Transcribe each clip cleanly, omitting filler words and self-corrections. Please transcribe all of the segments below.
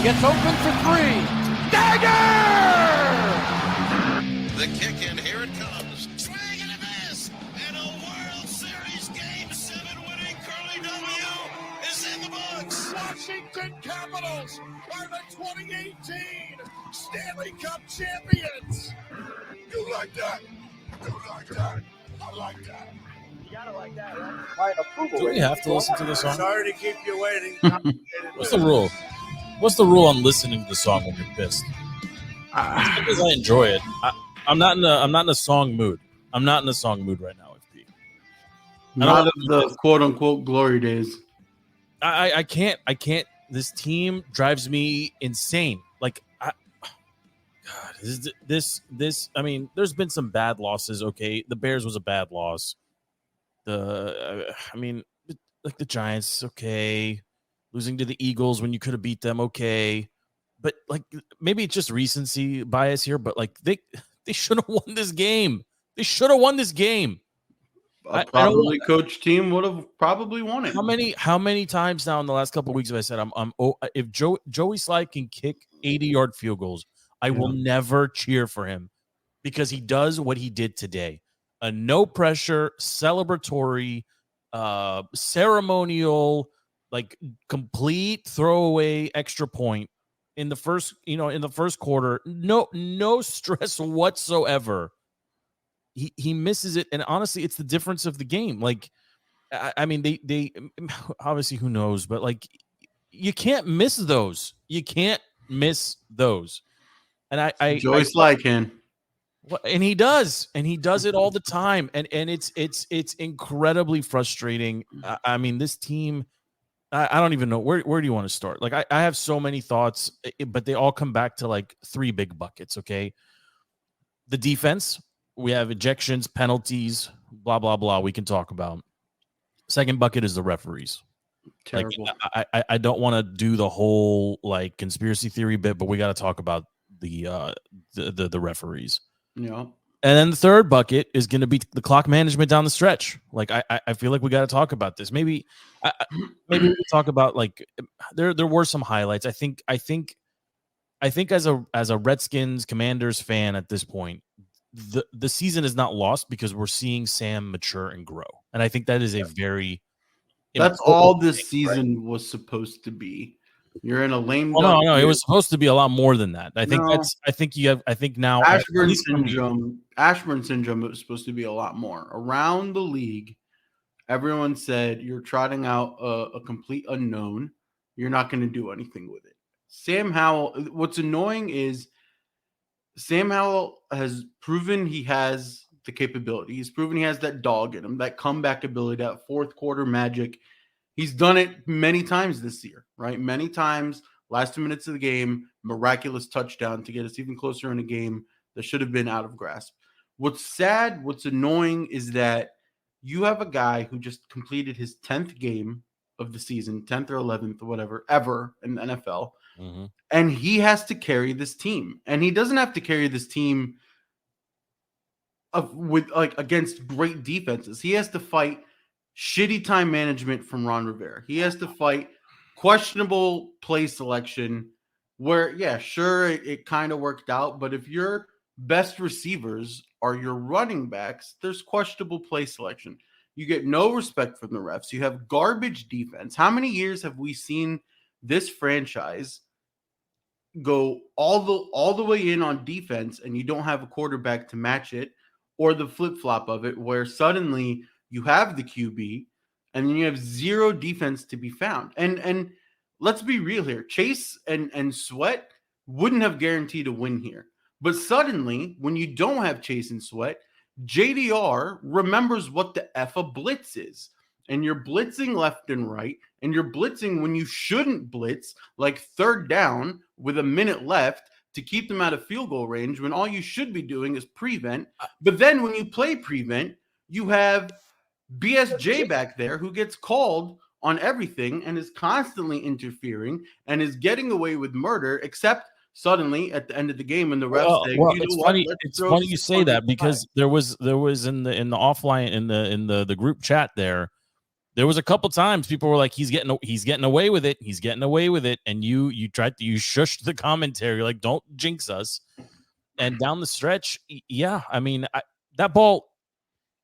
Gets open for three. Dagger! The kick, and here it comes. Swing and a miss. And a World Series Game 7 winning Curly W is in the books. Washington Capitals are the 2018 Stanley Cup champions. You like that? You like that? I like that. You gotta like that, right? Do we have to listen to the song? Sorry to keep you waiting. What's the rule? What's the rule on listening to the song when you're pissed? Because I enjoy it. I'm not in a song mood. I'm not in a song mood right now, FP. Not of the quote unquote glory days. I can't. This team drives me insane. Like, God, this. I mean, there's been some bad losses. Okay, the Bears was a bad loss. The Giants. Okay, losing to the Eagles when you could have beat them. Okay, but like maybe it's just recency bias here. But like they should have won this game. They should have won this game. A properly coached team would have probably won it. How many times now in the last couple of weeks have I said if Joey Slide can kick 80-yard field goals, I will never cheer for him because he does what he did today. A no pressure, celebratory, ceremonial, like complete throwaway extra point in the first quarter. No stress whatsoever. He misses it, and honestly, it's the difference of the game. Like, I mean, they obviously who knows, but like, you can't miss those. You can't miss those. And Joey Sly can, and he does it all the time, and it's incredibly frustrating. I mean, this team. I don't even know where do you want to start. Like, I have so many thoughts, but they all come back to like three big buckets. Okay, the defense. We have ejections, penalties, blah, blah, blah. We can talk about. Second bucket is the referees. terrible. Like, I don't want to do the whole like conspiracy theory bit, but we got to talk about the referees. Yeah. And then the third bucket is going to be the clock management down the stretch. Like I feel like we got to talk about this. Maybe we can talk about like there were some highlights. I think as a Redskins Commanders fan at this point, the season is not lost because we're seeing Sam mature and grow. And I think that is a very That's all this season was supposed to be. You're in a lame duck. No, it was supposed to be a lot more than that. I think now Ashburn syndrome was supposed to be a lot more. Around the league, everyone said you're trotting out a complete unknown. You're not going to do anything with it. Sam Howell, what's annoying is Sam Howell has proven he has the capability. He's proven he has that dog in him, that comeback ability, that fourth quarter magic. He's done it many times this year, right? Many times, last 2 minutes of the game, miraculous touchdown to get us even closer in a game that should have been out of grasp. What's sad, what's annoying is that you have a guy who just completed his 10th game of the season, 10th or 11th or whatever, ever in the NFL. Mm-hmm. And he has to carry this team. And he doesn't have to carry this team against great defenses. He has to fight shitty time management from Ron Rivera. He has to fight questionable play selection where, yeah, sure, it kind of worked out. But if your best receivers are your running backs, there's questionable play selection. You get no respect from the refs. You have garbage defense. How many years have we seen this franchise go all the way in on defense and you don't have a quarterback to match it, or the flip-flop of it where suddenly you have the QB and then you have zero defense to be found? And let's be real here. Chase and Sweat wouldn't have guaranteed a win here. But suddenly, when you don't have Chase and Sweat, JDR remembers what the F a blitz is. And you're blitzing left and right, and you're blitzing when you shouldn't blitz, like third down with a minute left to keep them out of field goal range when all you should be doing is prevent. But then when you play prevent, you have BSJ back there who gets called on everything and is constantly interfering and is getting away with murder, except suddenly at the end of the game when the refs say, it's funny you say that because there was in the offline in the group chat there, There was a couple times people were like, he's getting away with it. He's getting away with it. And you shushed the commentary, like, don't jinx us. And down the stretch, yeah, I mean, that ball,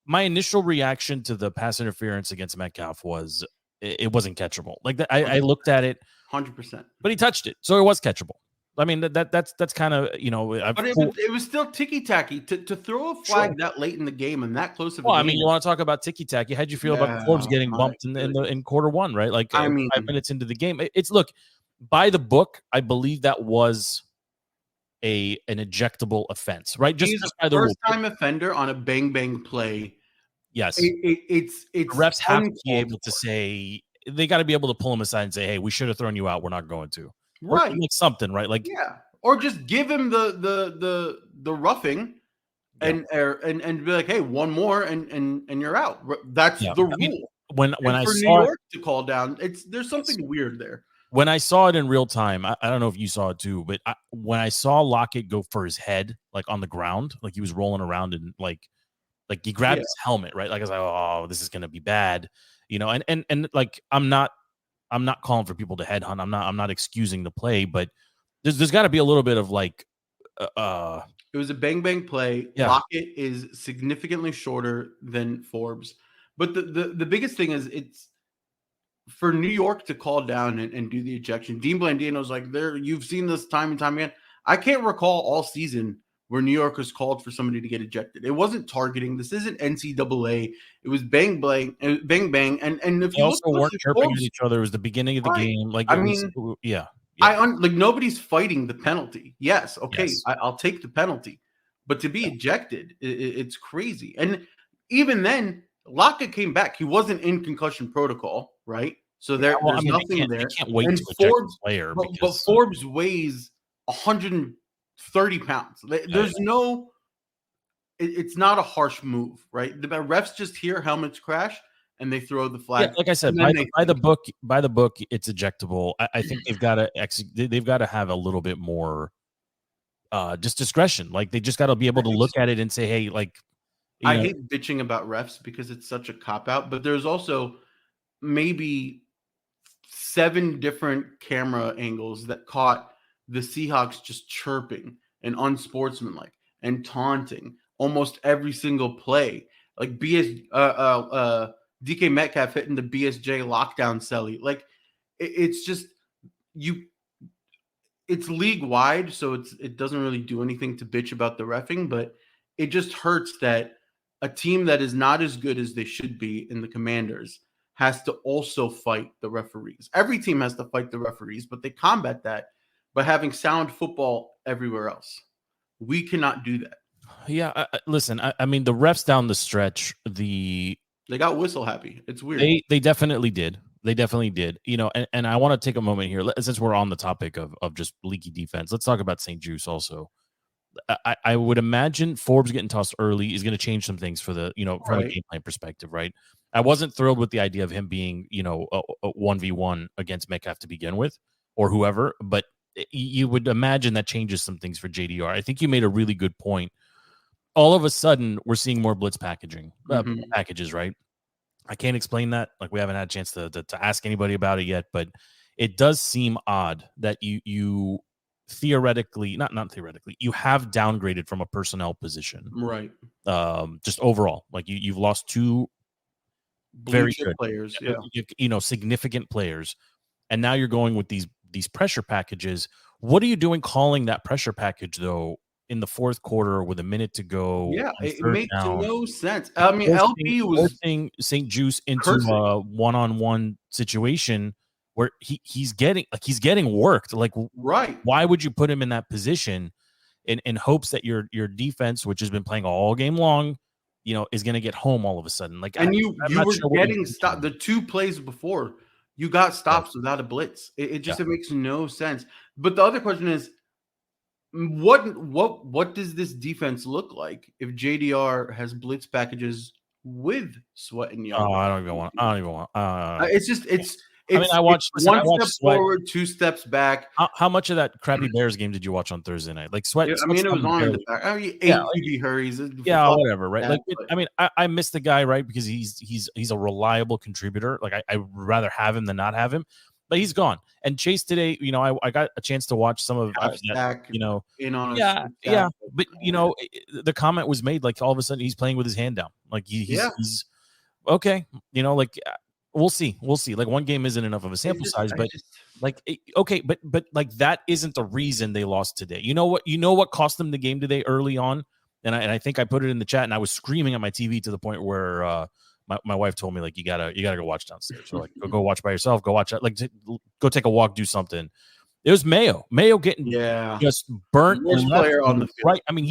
my initial reaction to the pass interference against Metcalf was it wasn't catchable. Like I looked at it 100%. but he touched it, so it was catchable. I mean, that's kind of, but it was still ticky tacky to throw a flag that late in the game and that close of a game. I mean, you want to talk about ticky tacky? How'd you feel about Forbes getting bumped in quarter one, right? Like, I mean, 5 minutes into the game, it's look, by the book, I believe that was an ejectable offense, right? Just by the first time offender on a bang bang play. Yes, it's refs have to be able to say, they got to be able to pull him aside and say, hey, we should have thrown you out. We're not going to. Right. Or like something, right? Like, yeah. Or just give him the roughing and be like, hey, one more and you're out. That's the rule. Mean, when I for saw New York to call down, there's something weird there. When I saw it in real time, I don't know if you saw it too, but when I saw Lockett go for his head, like on the ground, like he was rolling around and like he grabbed his helmet, right? Like I was like, oh, this is gonna be bad, and like I'm not calling for people to headhunt. I'm not excusing the play, but there's got to be a little bit of like, it was a bang bang play. Yeah. Lockett is significantly shorter than Forbes, but the biggest thing is it's for New York to call down and do the ejection. Dean Blandino's like, you've seen this time and time again. I can't recall all season where New York has called for somebody to get ejected. It wasn't targeting. This isn't NCAA. It was bang bang, and if you also weren't chirping at each other. It was the beginning of the game. Like, like nobody's fighting the penalty. Yes, okay, yes. I'll take the penalty, but to be ejected, it's crazy. And even then, Lockett came back. He wasn't in concussion protocol, right? So there's nothing there. Can't wait and to Forbes, the player but Forbes weighs 130 pounds. There's no. It's not a harsh move, right? The refs just hear helmets crash and they throw the flag. Yeah, like I said, by the book, it's ejectable. I think they've got to have a little bit more, just discretion. Like they just got to be able to look at it and say, hey, like. I hate bitching about refs because it's such a cop-out, but there's also maybe 7 different camera angles that caught the Seahawks just chirping and unsportsmanlike and taunting almost every single play. Like DK Metcalf hitting the BSJ lockdown celly. Like it's just it's league-wide, so it doesn't really do anything to bitch about the reffing, but it just hurts that a team that is not as good as they should be in the Commanders has to also fight the referees. Every team has to fight the referees, but they combat that by having sound football everywhere else. We cannot do that. Yeah, listen, I mean, the refs down the stretch, they got whistle happy. It's weird. They definitely did. They definitely did. And I want to take a moment here, since we're on the topic of just leaky defense. Let's talk about St. Juice also. I would imagine Forbes getting tossed early is going to change some things for the, from a game plan perspective, right? I wasn't thrilled with the idea of him being, a 1v1 against Metcalf to begin with, or whoever, but you would imagine that changes some things for JDR. I think you made a really good point. All of a sudden, we're seeing more blitz packages, right? I can't explain that. Like, we haven't had a chance to ask anybody about it yet, but it does seem odd that you theoretically, not theoretically, you have downgraded from a personnel position, right? Just overall, like you've lost 2 very good players, significant players, and now you're going with these pressure packages. What are you doing calling that pressure package though in the fourth quarter with a minute to go? Yeah, it makes no sense. I mean, LP was forcing St. Juice into a one-on-one situation where he's getting worked. Like, right? Why would you put him in that position in hopes that your defense, which has been playing all game long, is going to get home all of a sudden? Like, and you were getting stopped. The 2 plays before you got stops without a blitz. It just it makes no sense. But the other question is, what does this defense look like if JDR has blitz packages with Sweat and Young? Oh, I don't even want. It's It's watched one step forward, 2 steps back. How much of that crappy Bears game did you watch on Thursday night? Like Sweat. I mean, it was on in the back. I mean, 8 QB hurries. Yeah, whatever, right? That, like, I miss the guy, right? Because he's a reliable contributor. Like I'd rather have him than not have him, but he's gone. And Chase today, I got a chance to watch some of that, in on yeah. But the comment was made like all of a sudden he's playing with his hand down. Like he's okay. We'll see. Like one game isn't enough of a sample size, but okay, but like that isn't the reason they lost today. You know what cost them the game today early on, and I think I put it in the chat, and I was screaming at my TV to the point where my wife told me like you gotta go watch downstairs. So like go watch by yourself. Go watch go take a walk, do something. It was Mayo getting just burnt. Worst player on the field. Right. I mean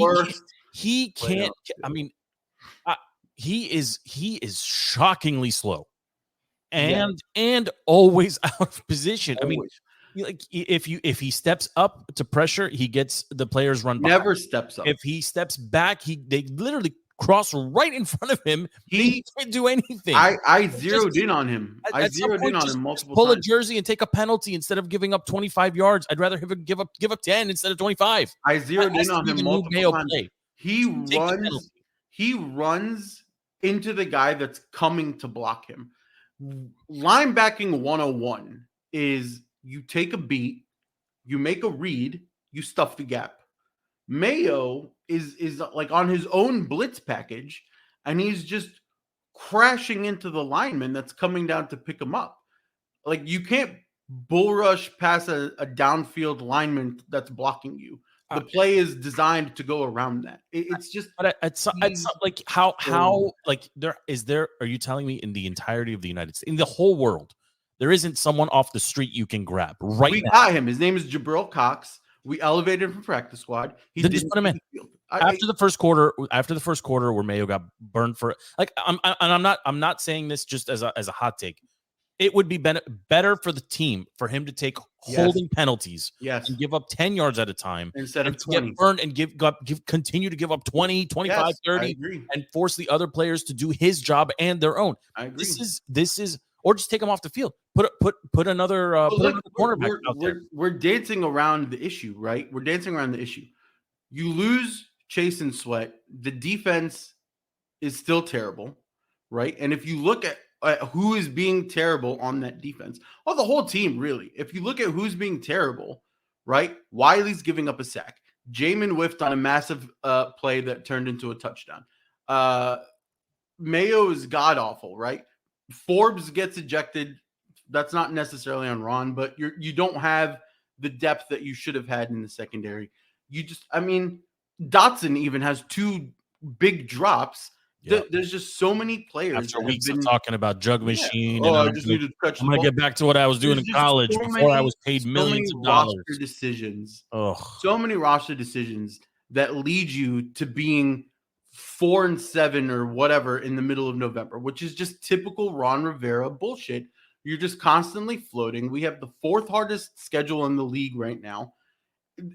he can't. I mean he is shockingly slow. And always out of position. Always. I mean, like if he steps up to pressure, he gets the players run by. Never steps up. If he steps back, they literally cross right in front of him. He can't do anything. I zeroed in on him. I zeroed in on him multiple times. Pull a jersey and take a penalty instead of giving up 25 yards. I'd rather have him give up 10 instead of 25. I zeroed in on him multiple times. He runs into the guy that's coming to block him. Linebacking 101 is you take a beat, you make a read, you stuff the gap. Mayo is like on his own blitz package, and he's just crashing into the lineman that's coming down to pick him up. Like you can't bull rush past a downfield lineman that's blocking you. The play is designed to go around that. It's just, but it's like how like are you telling me in the entirety of the United States, in the whole world, there isn't someone off the street you can grab right now? We got him. His name is Jabril Cox. We elevated him from practice squad. He just put him in after the first quarter. After the first quarter, where Mayo got burned for like, I'm not saying this just as a hot take. It would be better for the team for him to take holding penalties and give up 10 yards at a time instead of 20. Get burned and continue to give up 20, 25, 30 and force the other players to do his job and their own. I agree. This is or just take him off the field. Put another cornerback out there. We're dancing around the issue, right? We're dancing around the issue. You lose Chase and Sweat. The defense is still terrible, right? And if you look at who is being terrible on that defense? Well, the whole team, really. If you look at who's being terrible, right? Wiley's giving up a sack. Jamin whiffed on a massive play that turned into a touchdown. Mayo is god-awful, right? Forbes gets ejected. That's not necessarily on Ron, but you don't have the depth that you should have had in the secondary. Dotson even has 2 big drops. Yeah. There's just so many players. After weeks of talking about jug machine, and I just need to touch. I'm gonna get back to what I was doing in college before I was paid millions of dollars. So many roster decisions that lead you to being 4-7 or whatever in the middle of November, which is just typical Ron Rivera bullshit. You're just constantly floating. We have the 4th hardest schedule in the league right now.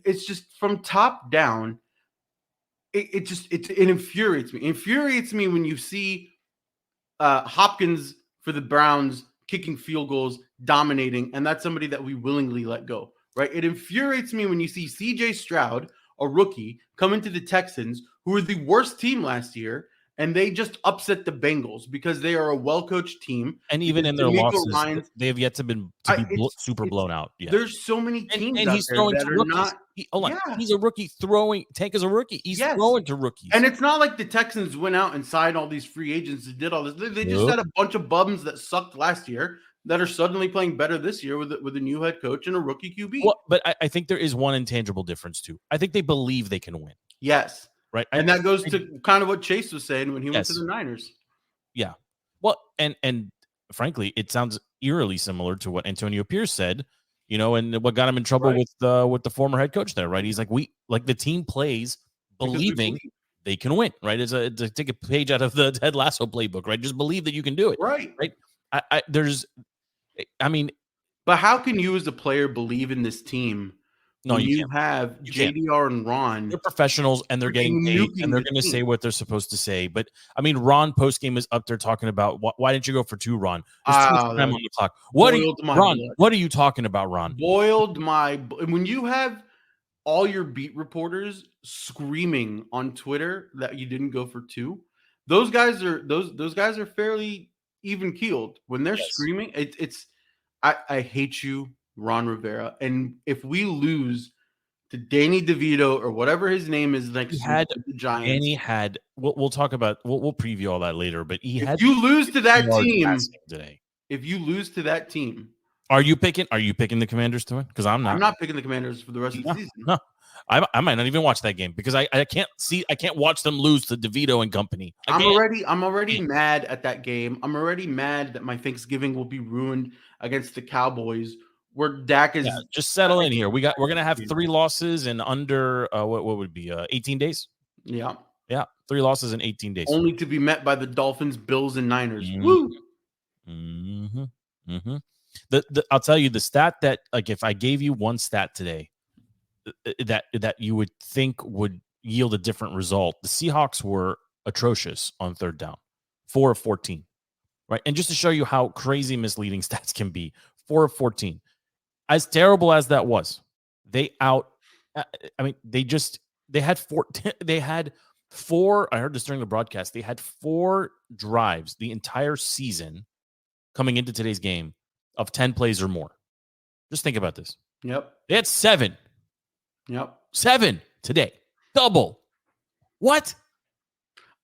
It's just from top down. It infuriates me. It infuriates me when you see Hopkins for the Browns kicking field goals, dominating, and that's somebody that we willingly let go, right? It infuriates me when you see CJ Stroud, a rookie, come into the Texans, who were the worst team last year, and they just upset the Bengals because they are a well-coached team. And even in their losses, they have yet to be super blown out. Yeah. There's so many teams and he's throwing to rookies. He's a rookie throwing. Tank is a rookie. He's throwing to rookies. And it's not like the Texans went out and signed all these free agents that did all this. They just had a bunch of bums that sucked last year that are suddenly playing better this year with a new head coach and a rookie QB. Well, but I think there is one intangible difference too. I think they believe they can win. Yes. Right. And that goes to kind of what Chase was saying when he went to the Niners. Yeah. Well, and frankly, it sounds eerily similar to what Antonio Pierce said, and what got him in trouble with the former head coach there, right? He's like, the team plays believing they can win, right? It's to take a page out of the Ted Lasso playbook, right? Just believe that you can do it. Right. But how can you as a player believe in this team No, when you you can't. have You can't. JDR and Ron They're professionals and they're getting freaking paid and nuking they're the going to say team. what they're supposed to say. But I mean, Ron postgame is up there talking about why didn't you go for 2, Ron? There's too much time on the clock. Boiled my Ron? blood. What are you talking about, Ron? When you have all your beat reporters screaming on Twitter that you didn't go for 2, those guys are fairly even keeled. When they're Yes. screaming, it's I hate you, Ron Rivera. And if we lose to Danny DeVito or whatever his name is next week with the Giants, And he had. We'll talk about. We'll preview all that later. But he if had. you lose to that yards team passing today. if you lose to that team, Are you picking the Commanders to win? Because I'm not. I'm not picking the Commanders for the rest of the No, season. no. I might not even watch that game because I can't watch them lose to DeVito and company. I'm already mad at that game. I'm already mad that my Thanksgiving will be ruined against the Cowboys, where Dak is. Yeah, just settle in here. We're gonna have 3 losses in under what would it be 18 days? Yeah, 3 losses in 18 days. only to be met by the Dolphins, Bills, and Niners. Mhm. Woo! Mm-hmm. Mm-hmm. I'll tell you the stat that, like, if I gave you one stat today that you would think would yield a different result, the Seahawks were atrocious on 3rd down, 4 of 14, right? And just to show you how crazy misleading stats can be, 4 of 14. As terrible as that was, they had 4. They had 4. I heard this during the broadcast. They had 4 drives the entire season coming into today's game of 10 plays or more. Just think about this. Yep. They had 7. Yep. 7 today. Double. What?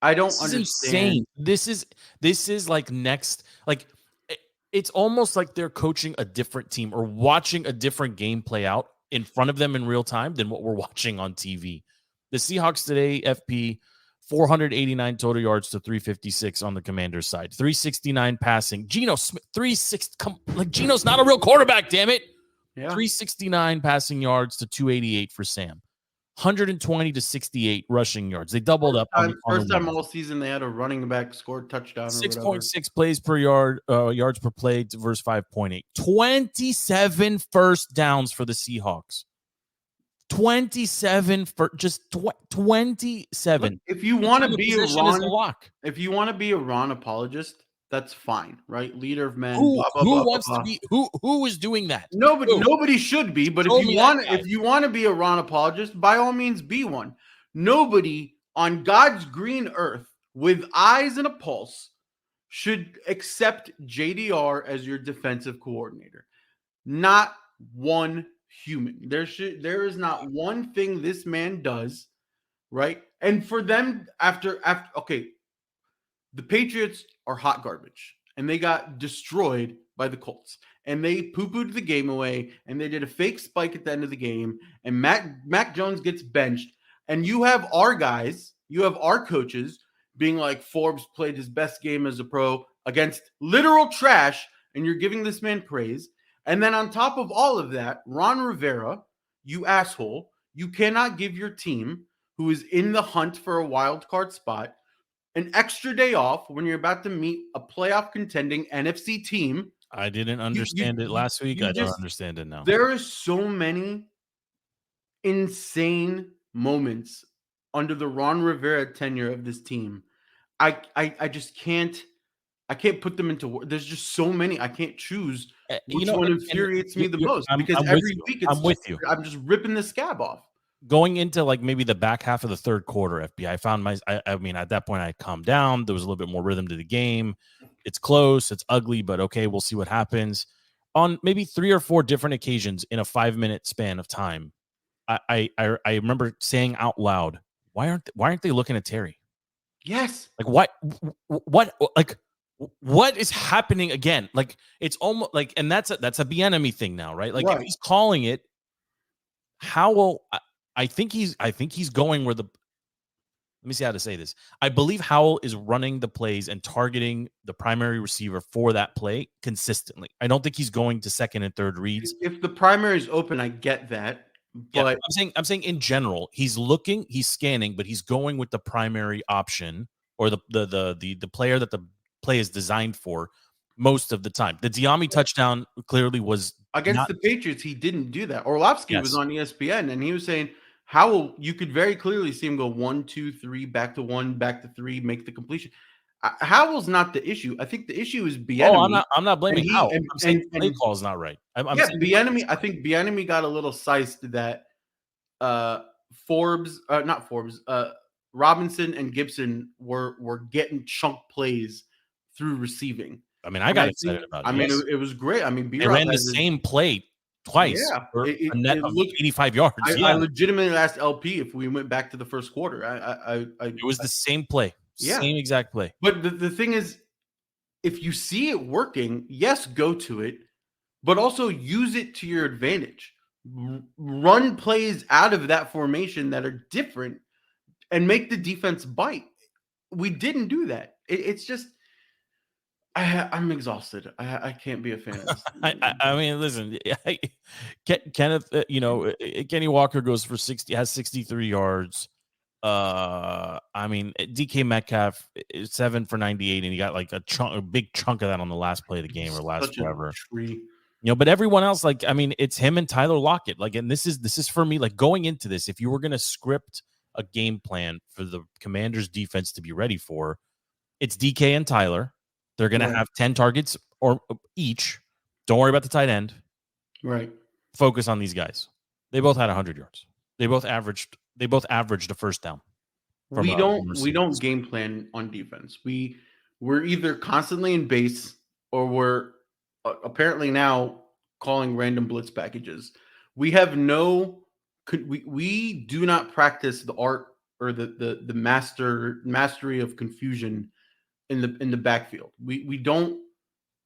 I don't This is understand. insane. This is like next. Like, it's almost like they're coaching a different team or watching a different game play out in front of them in real time than what we're watching on TV. The Seahawks today, FP, 489 total yards to 356 on the Commanders side, 369 passing. Geno Smith, 360. Like, Geno's not a real quarterback, damn it. Yeah. 369 passing yards to 288 for Sam. 120 to 68 rushing yards. They doubled up on First the time run. all season they had a running back score touchdown. 6.6 plays per yard, yards per play versus 5.8. 27 first downs for the Seahawks. 27 for just 27. Look, if you want to be a Ron, lock. if you want to be a Ron apologist, that's fine, right? Leader of men. Who Blah, blah, blah, wants blah, to be? Who is doing that? Nobody should be. But Show if me you that want, guy. if you want to be a Ron apologist, by all means, be one. Nobody on God's green earth with eyes and a pulse should accept JDR as your defensive coordinator. Not one human. There is not one thing this man does, right? And for them, after okay, the Patriots are hot garbage, and they got destroyed by the Colts, and they poo-pooed the game away, and they did a fake spike at the end of the game, and Mac Jones gets benched, and you have our guys, you have our coaches being like, Forbes played his best game as a pro against literal trash, and you're giving this man praise. And then on top of all of that, Ron Rivera, you asshole, you cannot give your team, who is in the hunt for a wild card spot, an extra day off when you're about to meet a playoff contending NFC team. I didn't understand it last week. I don't understand it now. There are so many insane moments under the Ron Rivera tenure of this team. I just can't. I can't put them into words. There's just so many. I can't choose which one infuriates me the most because every week I'm just ripping the scab off. Going into like maybe the back half of the 3rd quarter, FBI, I mean, at that point I calmed down. There was a little bit more rhythm to the game. It's close, it's ugly, but okay, we'll see what happens. On maybe 3 or 4 different occasions in a 5-minute span of time, I remember saying out loud, why aren't they looking at Terry? Yes. Like what is happening again? Like, it's almost like, and that's a Bieniemy thing now, right? Like, if he's calling it, Howell, I think he's going where let me see how to say this. I believe Howell is running the plays and targeting the primary receiver for that play consistently. I don't think he's going to 2nd and 3rd reads. If the primary is open, I get that. But yeah, I'm saying in general, he's looking, he's scanning, but he's going with the primary option or the player that the play is designed for most of the time. The Diami touchdown clearly was against the Patriots, he didn't do that. Orlovsky was on ESPN, and he was saying how you could very clearly see him go 1, 2, 3, back to 1, back to 3, make the completion. Howell's not the issue. I think the issue is Bieniemy. I'm not blaming Howell. I'm saying the play and call is not right. I'm yeah, saying Bieniemy. I think Bieniemy got a little sized that Robinson and Gibson were getting chunk plays through receiving. I mean, I got excited about it. I mean, it was great. I mean, they ran the same play twice for a net of 85 yards. I legitimately asked LP if we went back to the first quarter. It was the same play, same exact play. But the thing is, if you see it working, yes, go to it, but also use it to your advantage. Run plays out of that formation that are different and make the defense bite. We didn't do that. It's just I'm exhausted. I can't be a fan of this. I mean, listen, Kenneth, Kenny Walker goes for 63 yards. I mean, DK Metcalf is 7 for 98, and he got like a big chunk of that on the last play of the game or last forever. But everyone else, like, I mean, it's him and Tyler Lockett. Like, and this is for me, like, going into this, if you were going to script a game plan for the Commanders defense to be ready for, it's DK and Tyler. They're going to have 10 targets or each. Don't worry about the tight end. Right. Focus on these guys. They both had 100 yards. They both averaged a first down. We don't game plan on defense. We're either constantly in base or we're apparently now calling random blitz packages. We have we do not practice the art or the mastery of confusion in the backfield. We don't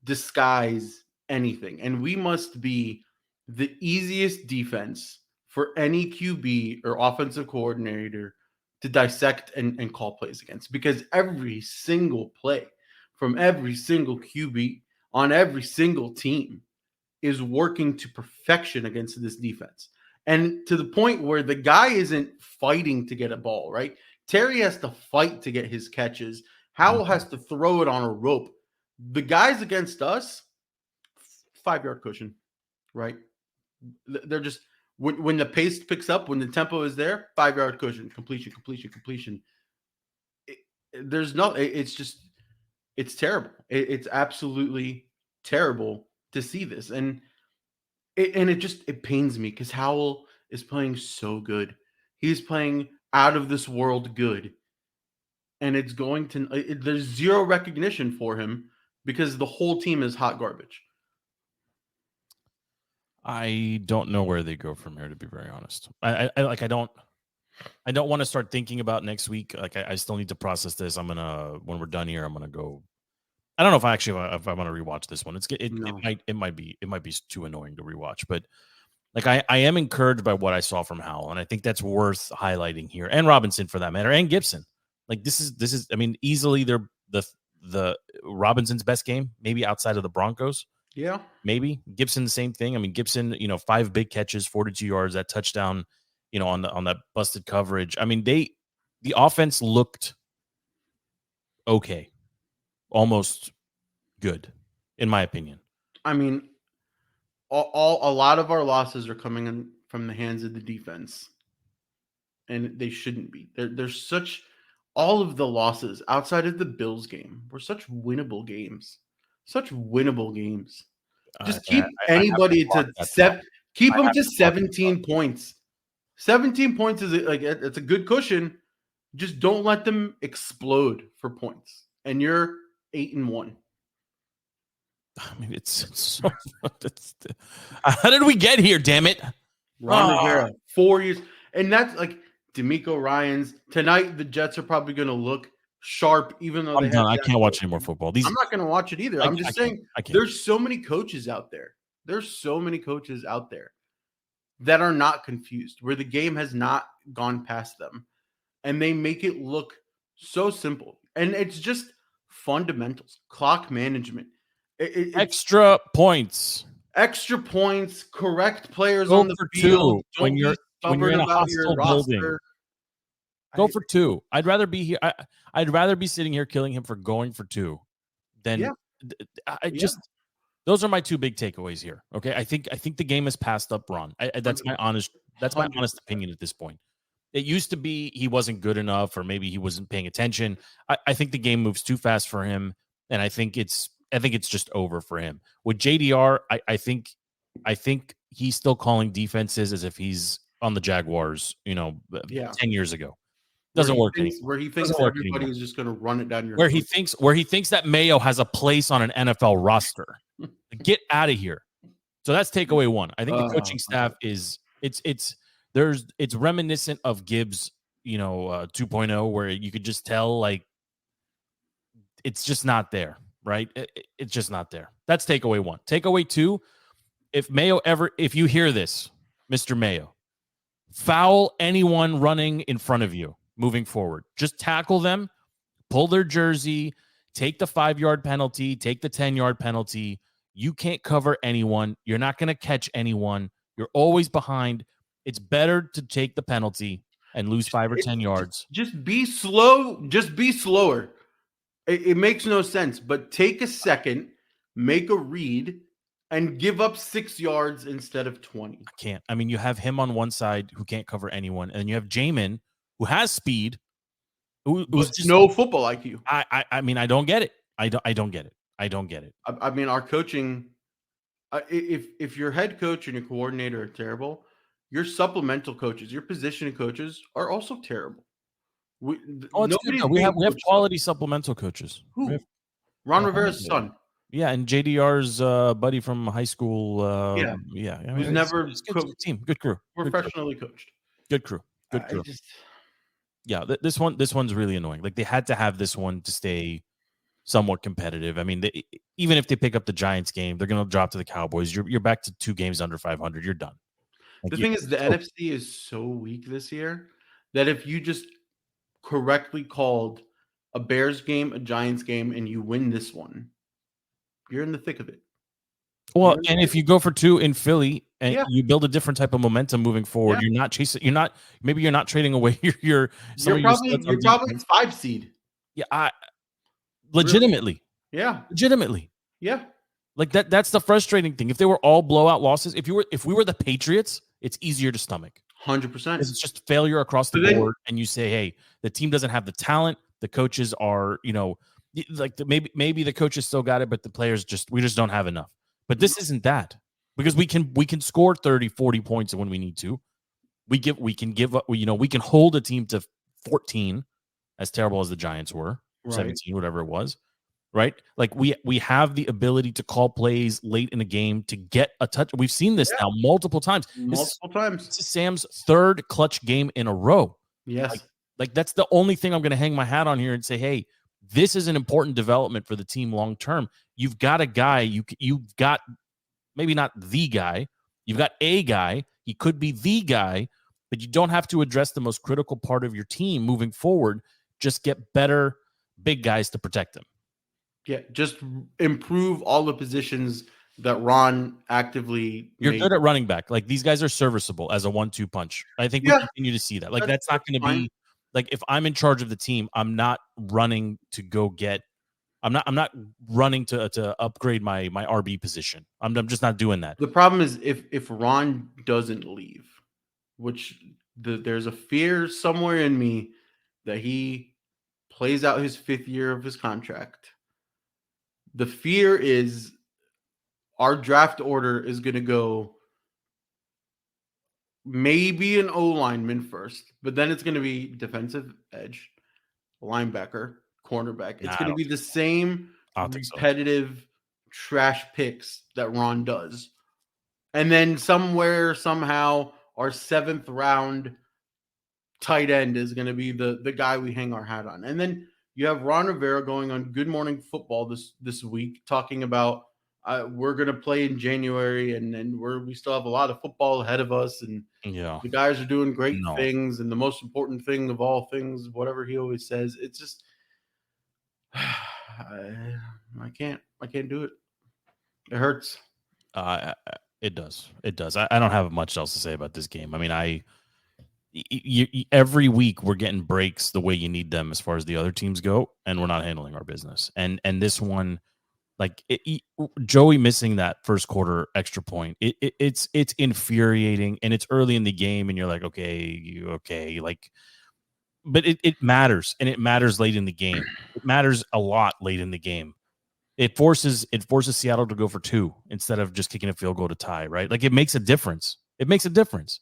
disguise anything, and we must be the easiest defense for any QB or offensive coordinator to dissect and call plays against, because every single play from every single QB on every single team is working to perfection against this defense. And to the point where the guy isn't fighting to get a ball, right? Terry has to fight to get his catches. Howell has to throw it on a rope. The guys against us, 5-yard cushion, right? They're just, when the pace picks up, when the tempo is there, 5-yard cushion, completion. It's terrible. It's absolutely terrible to see this. And it pains me because Howell is playing so good. He's playing out of this world good. And it's going to, there's zero recognition for him because the whole team is hot garbage. I don't know where they go from here, to be very honest. I don't want to start thinking about next week. Like, I still need to process this. When we're done here, I'm gonna go. I don't know if I'm gonna rewatch this one. It might be too annoying to rewatch, but like I am encouraged by what I saw from Howell, and I think that's worth highlighting here, and Robinson for that matter, and Gibson. Like, this is I mean, easily they're the Robinson's best game, maybe outside of the Broncos. Yeah. Maybe Gibson, the same thing. I mean, Gibson, 5 big catches, 42 yards, that touchdown, on that busted coverage. I mean, the offense looked okay, almost good, in my opinion. I mean, a lot of our losses are coming in from the hands of the defense, and they shouldn't be. There's all of the losses outside of the Bills game were such winnable games. Just keep anybody to keep them to 17 points. 17 points is it's a good cushion. Just don't let them explode for points. And you're 8-1. I mean, it's so. How did we get here? Damn it, Ron Rivera, 4 years, and that's like D'Amico Ryans tonight. The Jets are probably going to look sharp, even though I can't watch any more football. I'm not going to watch it either. I'm just saying there's so many coaches out there. That are not confused, where the game has not gone past them, and they make it look so simple. And it's just fundamentals, clock management, extra points, correct players go on the field. When you're in a hostile building. Go for 2. I'd rather be here. I'd rather be sitting here killing him for going for 2 than Those are my two big takeaways here. Okay, I think the game has passed up Ron. That's my honest 100%. opinion at this point. It used to be he wasn't good enough, or maybe he wasn't paying attention. I think the game moves too fast for him, and I think it's just over for him. With JDR, I think he's still calling defenses as if he's on the Jaguars, Yeah. 10 years ago. Doesn't work anymore. Where he thinks Doesn't work everybody anymore. is just going to run it down your Where throat. he thinks that Mayo has a place on an NFL roster. Get out of here. So that's takeaway one. I think the coaching staff is it's reminiscent of Gibbs, 2.0, where you could just tell like it's just not there, right? It's just not there. That's takeaway one. Takeaway two, if you hear this, Mr. Mayo, foul anyone running in front of you moving forward. Just tackle them, pull their jersey, take the 5-yard penalty, take the 10-yard penalty. You can't cover anyone. You're not going to catch anyone. You're always behind. It's better to take the penalty and lose 5 or 10 yards. Just be slow. Just be slower. It makes no sense, but take a second, make a read, and give up 6 yards instead of 20. I can't. I mean, you have him on one side who can't cover anyone, and you have Jamin who has speed, who's just no football IQ. I mean, I don't get it. I don't get it. I don't get it. I mean, our coaching, if your head coach and your coordinator are terrible, your supplemental coaches, your position coaches are also terrible. We have quality supplemental coaches. Who? Ron Rivera's son. Yeah, and JDR's buddy from high school. I mean, who's never it's good team, good crew, professionally coached. Good crew. This one's really annoying. Like they had to have this one to stay somewhat competitive. I mean, even if they pick up the Giants game, they're going to drop to the Cowboys. You're back to 2 games under 500. You're done. The thing is, the NFC is so weak this year that if you just correctly called a Bears game, a Giants game, and you win this one, you're in the thick of it. Well, and if you go for 2 in Philly and you build a different type of momentum moving forward, you're not chasing. Maybe you're not trading away your. You're probably 5 seed. Yeah, legitimately. Really? Yeah, legitimately. Yeah, like that. That's the frustrating thing. If they were all blowout losses, if we were the Patriots, it's easier to stomach. 100%. It's just failure across the board, and you say, hey, the team doesn't have the talent. The coaches are, maybe the coaches still got it, but the players we just don't have enough. But this isn't that, because we can score 30, 40 points when we need to. We can hold a team to 14, as terrible as the Giants were, 17, whatever it was, right? Like we have the ability to call plays late in a game to get a touch. We've seen this now multiple times. This is Sam's 3rd clutch game in a row. Yes. Like that's the only thing I'm going to hang my hat on here and say, hey, this is an important development for the team long term. You've got a guy, you've got maybe not the guy, you've got a guy, he could be the guy, but you don't have to address the most critical part of your team moving forward. Just get better big guys to protect them. Yeah, just improve all the positions that Ron actively You're good at running back. Like these guys are serviceable as a 1-2 punch. I think we continue to see that. Like that's not going to be like if I'm in charge of the team, I'm not running to go get. I'm not running to upgrade my RB position. I'm just not doing that. The problem is if Ron doesn't leave, which there's a fear somewhere in me that he plays out his 5th year of his contract. The fear is our draft order is going to go maybe an O-lineman first, but then it's going to be defensive edge, linebacker, cornerback. It's going to be the same repetitive trash picks that Ron does. And then somewhere, somehow, our 7th round tight end is going to be the guy we hang our hat on. And then you have Ron Rivera going on Good Morning Football this week talking about we're going to play in January and we still have a lot of football ahead of us. And the guys are doing great things. And the most important thing of all things, whatever he always says, it's just, I can't do it. It hurts. It does. It does. I don't have much else to say about this game. I mean, every week we're getting breaks the way you need them as far as the other teams go, and we're not handling our business. And this one, Like Joey missing that first quarter extra point, it's infuriating, and it's early in the game, and you're like, okay, like, but it matters, and it matters late in the game. It matters a lot late in the game. It forces Seattle to go for 2 instead of just kicking a field goal to tie, right? Like it makes a difference. It makes a difference.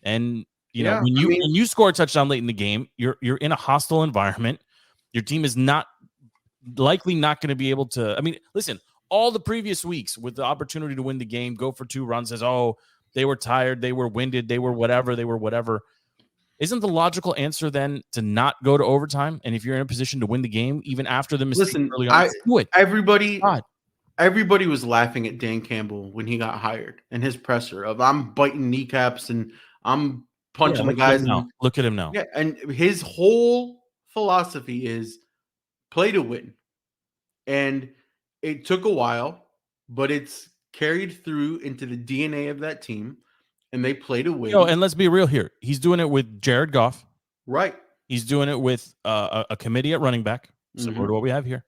And when you score a touchdown late in the game, you're in a hostile environment. Your team is likely not going to be able to. I mean, listen, all the previous weeks with the opportunity to win the game, go for 2 runs, says, oh, they were tired, they were winded, they were whatever. Isn't the logical answer then to not go to overtime? And if you're in a position to win the game, even after the mistake early on, do it. Everybody was laughing at Dan Campbell when he got hired and his presser of I'm biting kneecaps and I'm punching the guys. Look at him now. Yeah, and his whole philosophy is play to win. And it took a while, but it's carried through into the DNA of that team, and they play to win. And let's be real here. He's doing it with Jared Goff. Right. He's doing it with a committee at running back, similar to what we have here.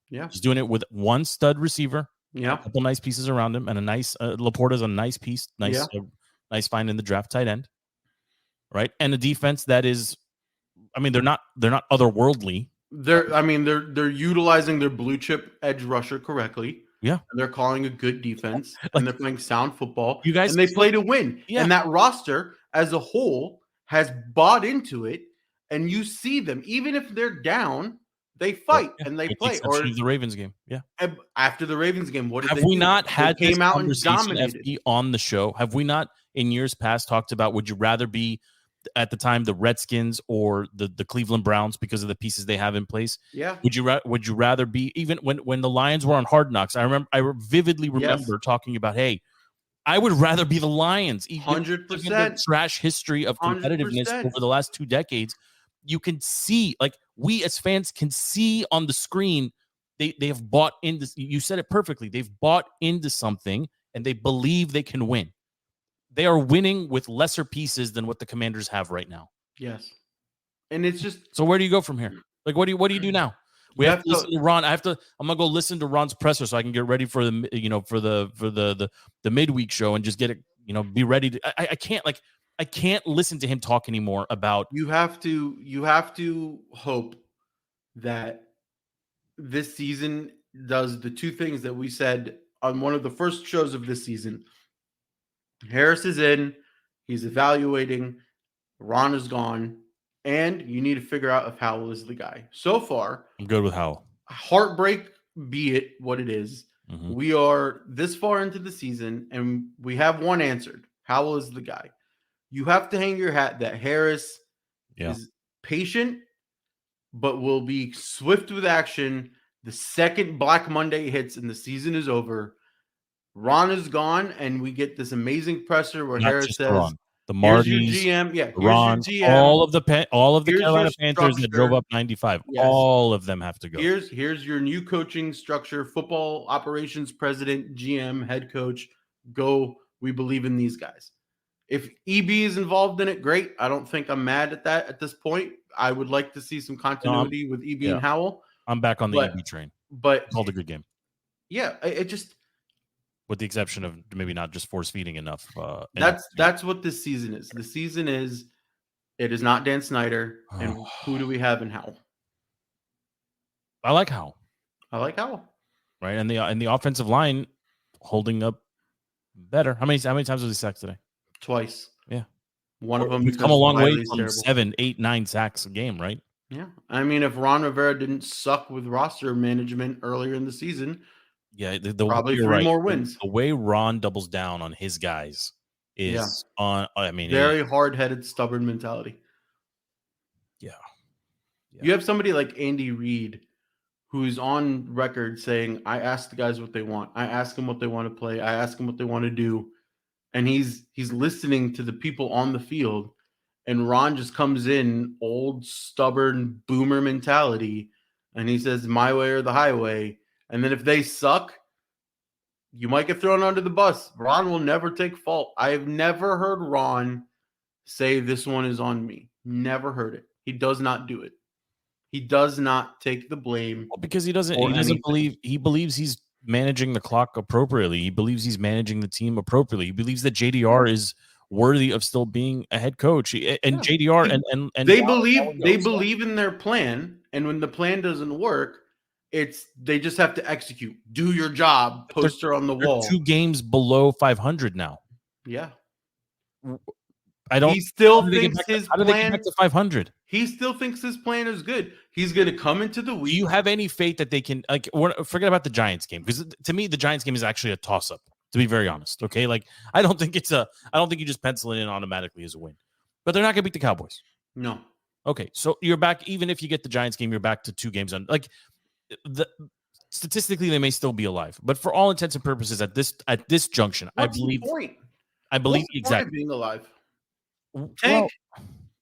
Yeah. He's doing it with one stud receiver. Yeah. A couple nice pieces around him, and a nice Laporta's a nice piece. Nice find in the draft tight end. Right. And a defense that is, I mean, they're not otherworldly. They're utilizing their blue chip edge rusher correctly. Yeah. And they're calling a good defense and they're playing sound football. You guys, and they play to win. Yeah. And that roster as a whole has bought into it. And you see them, even if they're down, they fight and they play. Or the Ravens game. Yeah. After the Ravens game, what did have we do? not had they came this out conversation, and dominated FD, on the show? Have we not in years past talked about would you rather be at the time the Redskins or the Cleveland Browns because of the pieces they have in place? Yeah. Would you rather be, even when the Lions were on Hard Knocks? I vividly remember talking about, hey, I would rather be the Lions. 100%. The trash history of competitiveness 100%. Over the last 2 decades, you can see, like, we as fans can see on the screen, they have bought into. You said it perfectly. They've bought into something and they believe they can win. They are winning with lesser pieces than what the Commanders have right now. Yes. And it's just, so where do you go from here? Like, what do you do now? We have to listen to Ron. I'm gonna go listen to Ron's presser so I can get ready for the midweek show and just get it, be ready to. I can't listen to him talk anymore about. You have to hope that this season does the 2 things that we said on one of the first shows of this season. Harris is in, he's evaluating, Ron is gone, and you need to figure out if Howell is the guy. So far, I'm good with Howell. Heartbreak be it what it is. Mm-hmm. We are this far into the season, and we have one answered. Howell is the guy. You have to hang your hat that Harris is patient, but will be swift with action. The second Black Monday hits and the season is over, Ron is gone, and we get this amazing presser where Harris says, Ron, the Martys, GM, here's Ron, your GM, all of the Carolina Panthers that drove up 95, all of them have to go. Here's your new coaching structure, football operations president, GM, head coach. Go, we believe in these guys. If EB is involved in it, great. I don't think I'm mad at that at this point. I would like to see some continuity with EB and Howell. I'm back on the EB train. But called a good game. Yeah, it just, with the exception of maybe not just force feeding enough. That's what this season is. The season is, it is not Dan Snyder. And who do we have in Howell? I like Howell. Right, and the offensive line holding up better. How many times was he sacked today? Twice. Yeah. One of them. We've come a long way from 7, 8, 9 sacks a game, right? Yeah. I mean, if Ron Rivera didn't suck with roster management earlier in the season, probably 3 more wins. The way Ron doubles down on his guys is very hard-headed, stubborn mentality. Yeah. You have somebody like Andy Reid who's on record saying, I ask the guys what they want. I ask them what they want to play. I ask them what they want to do. And he's listening to the people on the field. And Ron just comes in, old, stubborn, boomer mentality. And he says, my way or the highway. And then if they suck, you might get thrown under the bus. Ron will never take fault. I have never heard Ron say this one is on me. Never heard it. He does not do it. He does not take the blame. Well, because he doesn't or anything. believe he believes he's managing the clock appropriately. He believes he's managing the team appropriately. He believes that JDR is worthy of still being a head coach. And Yeah. JDR and they John believe in their plan, and when the plan doesn't work, they just have to execute. Do your job. Poster on the they're wall. 2 games below 500 now. Yeah. I don't. He still how do they thinks get back his how do they get plan. back to 500? He still thinks his plan is good. He's going to come into the Do week. you have any faith that they can forget about the Giants game? Because to me, the Giants game is actually a toss-up, to be very honest. Okay. Like, I don't think you just pencil it in automatically as a win. But they're not gonna beat the Cowboys. No. Okay. So you're back, even if you get the Giants game, you're back to 2 games on statistically, they may still be alive. But for all intents and purposes, at this junction, What's the point? I believe What's the point exactly of being alive. Tank.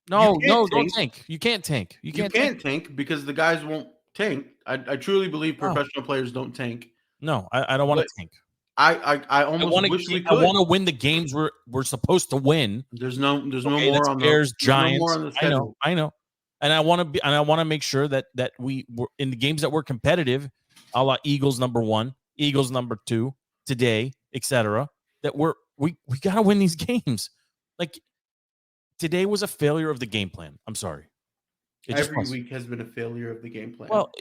Well, Don't tank. You can't tank. You can't tank because the guys won't tank. I truly believe professional players don't tank. No, I don't want to tank. I almost wish we could. I want to win the games we're supposed to win. There's no more on Bears, Giants. No more on the schedule. I know. And I want to make sure that we were in the games that were competitive, a la Eagles number 1, Eagles number 2, today, etc. That we got to win these games. Like, today was a failure of the game plan. I'm sorry. Every week has been a failure of the game plan. Well,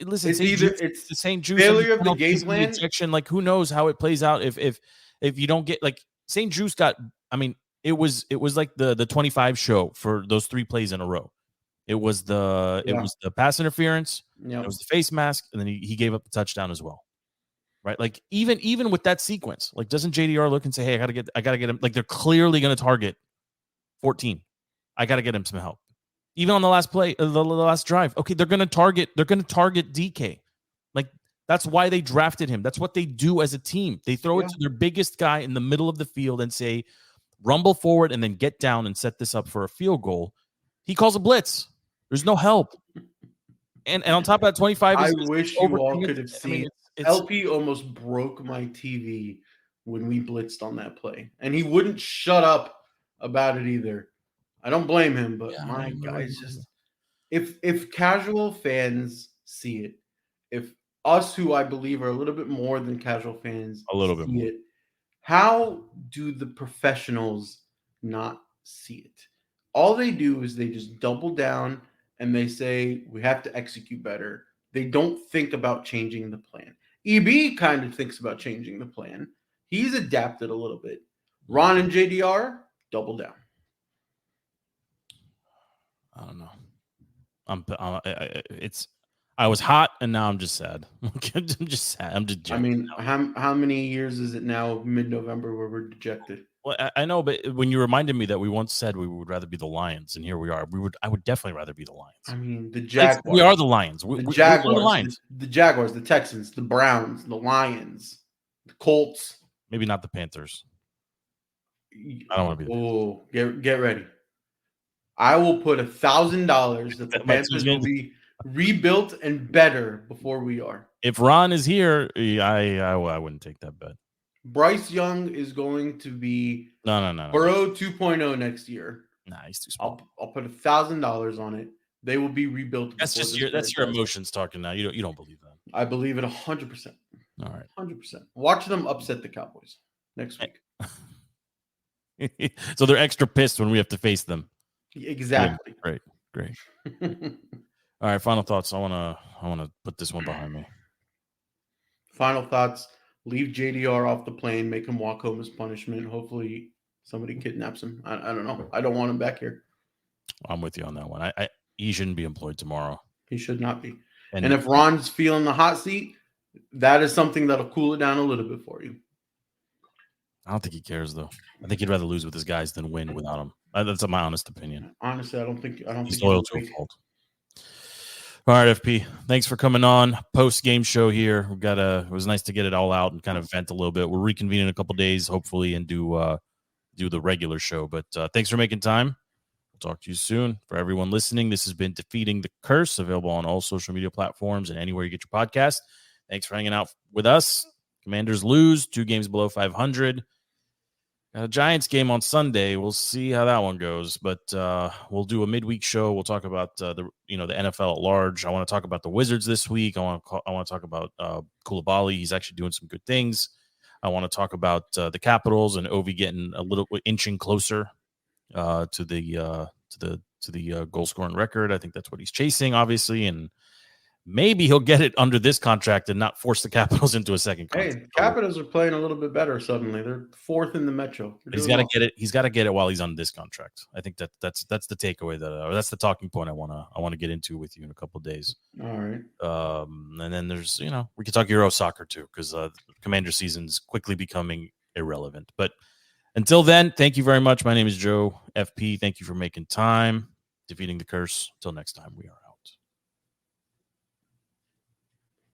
listen, it's the St. Juice failure of the game plan. Ejection, like, who knows how it plays out if you don't get, like, St. Juice got. I mean, it was like the 25 show for those 3 plays in a row. It was the pass interference. It was the face mask, and then he gave up the touchdown as well. Right, like even with that sequence, like, doesn't JDR look and say, "Hey, I gotta get him." Like, they're clearly going to target 14. I got to get him some help. Even on the last play, the last drive. Okay, they're going to target DK. Like, that's why they drafted him. That's what they do as a team. They throw it to their biggest guy in the middle of the field and say, rumble forward and then get down and set this up for a field goal. He calls a blitz. There's no help. And on top of that, 25 I wish you all could have seen. LP almost broke my TV when we blitzed on that play. And he wouldn't shut up about it either. I don't blame him, but my guys, just if casual fans see it, if us who I believe are a little bit more than casual fans see it, how do the professionals not see it? All they do is they just double down and they say we have to execute better. They don't think about changing the plan. EB kind of thinks about changing the plan. He's adapted a little bit. Ron and JDR double down. I don't know. I was hot and now I'm just sad. I'm just sad. I'm just. I mean, how many years is it now? Mid-November where we're dejected. Well, I know, but when you reminded me that we once said we would rather be the Lions, and here we are. I would definitely rather be the Lions. I mean, the Jaguars. We are the Lions. We're the Lions. The Jaguars, the Texans, the Browns, the Lions, the Colts. Maybe not the Panthers. I don't want to be. Oh, get ready. I will put $1,000 that the Panthers will be rebuilt and better before we are. If Ron is here, I wouldn't take that bet. Bryce Young is going to be no. Burrow 2.0 next year. Nah, he's too small. I'll put $1,000 on it. They will be rebuilt. That's just your emotions talking now. You don't believe that. I believe it 100%. All right, 100%. Watch them upset the Cowboys next week. So they're extra pissed when we have to face them. Exactly. Yeah, great. All right, final thoughts. I wanna put this one behind me. Final thoughts. Leave JDR off the plane. Make him walk home as punishment. Hopefully somebody kidnaps him. I don't know. I don't want him back here. I'm with you on that one. He shouldn't be employed tomorrow. He should not be. And if Ron's feeling the hot seat, that is something that'll cool it down a little bit for you. I don't think he cares, though. I think he'd rather lose with his guys than win without him. That's my honest opinion. Honestly, I don't think he's loyal to a fault. All right, FP. Thanks for coming on. Post-game show here. It was nice to get it all out and kind of vent a little bit. We'll reconvene in a couple days, hopefully, and do the regular show. But thanks for making time. We'll talk to you soon. For everyone listening, this has been Defeating the Curse, available on all social media platforms and anywhere you get your podcast. Thanks for hanging out with us. Commanders lose 2 games below 500. Got a Giants game on Sunday. We'll see how that one goes, but we'll do a midweek show. We'll talk about the NFL at large. I want to talk about the Wizards this week. I want to talk about Koulibaly. He's actually doing some good things. I want to talk about the Capitals and Ovi getting a little inching closer to the goal scoring record. I think that's what he's chasing, obviously, and maybe he'll get it under this contract and not force the Capitals into a second contract. Hey, Capitals are playing a little bit better suddenly. They're 4th in the Metro. He's got to get it. He's got to get it while he's on this contract. I think that's the takeaway or that's the talking point I want to get into with you in a couple of days. All right. And then there's we could talk Euro soccer too, because Commander season's quickly becoming irrelevant. But until then, thank you very much. My name is Joe FP. Thank you for making time, defeating the curse. Until next time, we are.